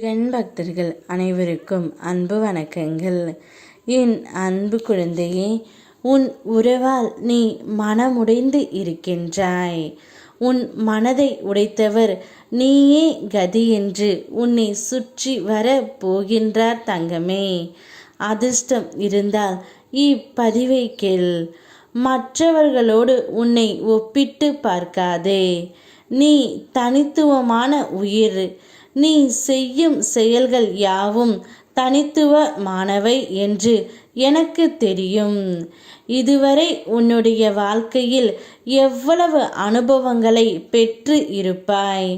முருகன் பக்தர்கள் அனைவருக்கும் அன்பு வணக்கங்கள். என் அன்பு குழந்தையே, உன் உறவால் நீ மனமுடைந்து இருக்கின்றாய். உன் மனதை உடைத்தவர் நீயே கதி என்று உன்னை சுற்றி வர போகின்றார் தங்கமே. அதிர்ஷ்டம் இருந்தால் இப்பதிவை கேள். மற்றவர்களோடு உன்னை ஒப்பிட்டு பார்க்காதே. நீ தனித்துவமான உயிர். நீ செய்யும் செயல்கள் யாவும் தனித்துவமானவை என்று எனக்கு தெரியும். இதுவரை உன்னுடைய வாழ்க்கையில் எவ்வளவு அனுபவங்களை பெற்று இருப்பாய்.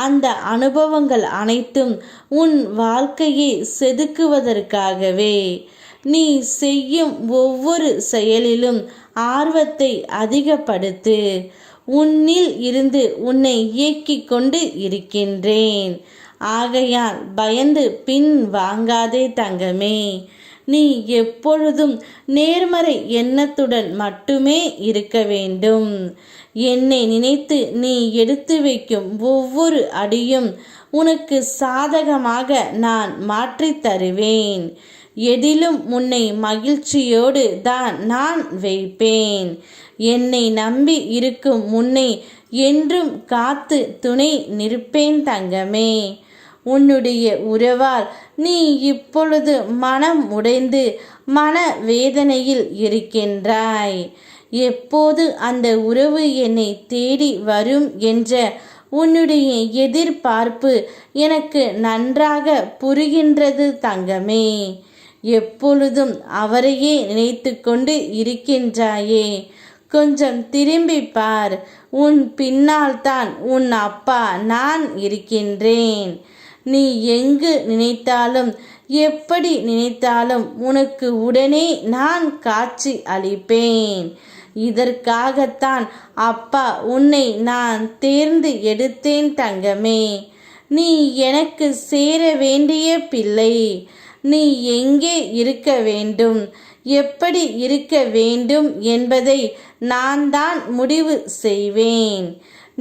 அந்த அனுபவங்கள் அனைத்தும் உன் வாழ்க்கையை செதுக்குவதற்காகவே. நீ செய்யும் ஒவ்வொரு செயலிலும் ஆர்வத்தை அதிகப்படுத்து. உன்னில் இருந்து உன்னை இயக்கிக் கொண்டு இருக்கின்றேன். ஆகையால் பயந்து பின் வாங்காதே தங்கமே. நீ எப்பொழுதும் நேர்மறை எண்ணத்துடன் மட்டுமே இருக்க வேண்டும். என்னை நினைத்து நீ எடுத்து வைக்கும் ஒவ்வொரு அடியும் உனக்கு சாதகமாக நான் மாற்றித் தருவேன். எதிலும் உன்னை மகிழ்ச்சியோடு தான் நான் வைப்பேன். என்னை நம்பி இருக்கும் முன்னை என்றும் காத்து துணை நிற்பேன் தங்கமே. உன்னுடைய உறவால் நீ இப்பொழுது மனம் உடைந்து மன வேதனையில் இருக்கின்றாய். எப்போது அந்த உறவு என்னை தேடி வரும் என்ற உன்னுடைய எதிர்பார்ப்பு எனக்கு நன்றாக புரிகின்றது தங்கமே. எப்பொழுதும் அவரையே நினைத்து கொண்டு இருக்கின்றாயே. கொஞ்சம் திரும்பி பார். உன் பின்னால் தான் உன் அப்பா நான் இருக்கின்றேன். நீ எங்கு நினைத்தாலும் எப்படி நினைத்தாலும் உனக்கு உடனே நான் காட்சி அளிப்பேன். இதற்காகத்தான் அப்பா உன்னை நான் தேர்ந்து எடுத்தேன் தங்கமே. நீ எனக்கு சேர வேண்டிய பிள்ளை. நீ எங்கே இருக்க வேண்டும், எப்படி இருக்க வேண்டும் என்பதை நான் தான் முடிவு செய்வேன்.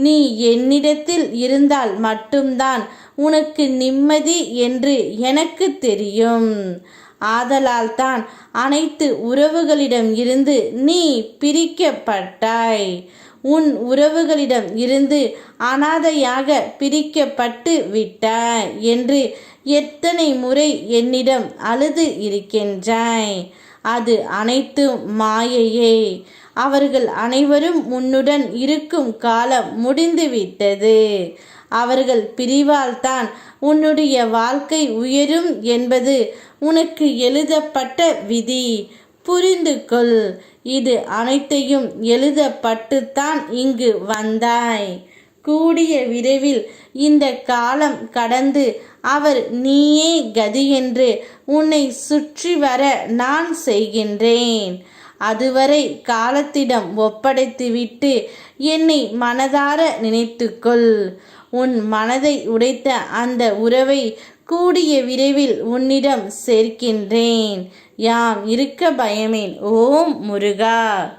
நீ என்னிடத்தில் இருந்தால் மட்டும்தான் உனக்கு நிம்மதி என்று எனக்கு தெரியும். ஆதலால் தான் அனைத்து உறவுகளிடம் இருந்து நீ பிரிக்கப்பட்டாய். உன் உறவுகளிடம் இருந்து அனாதையாக பிரிக்கப்பட்டு விட்டாய் என்று எத்தனை முறை என்னிடம் அழுது இருக்கின்றாய். அது அனைத்தும் மாயையே. அவர்கள் அனைவரும் உன்னுடன் இருக்கும் காலம் முடிந்துவிட்டது. அவர்கள் பிரிவால் தான் உன்னுடைய வாழ்க்கை உயரும் என்பது உனக்கு எழுதப்பட்ட விதி. புரிந்து கொள். இது அனைத்தையும் எழுதப்பட்டுத்தான் இங்கு வந்தாய். கூடிய விரைவில் இந்த காலம் கடந்து அவர் நீயே கதி என்று உன்னை சுற்றி வர நான் செய்கின்றேன். அதுவரை காலத்திடம் ஒப்படைத்துவிட்டு என்னை மனதார நினைத்துக்கொள். உன் மனதை உடைத்த அந்த உறவை கூடிய விரைவில் உன்னிடம் சேர்க்கின்றேன். யாம் இருக்க பயமேன். ஓம் முருகா.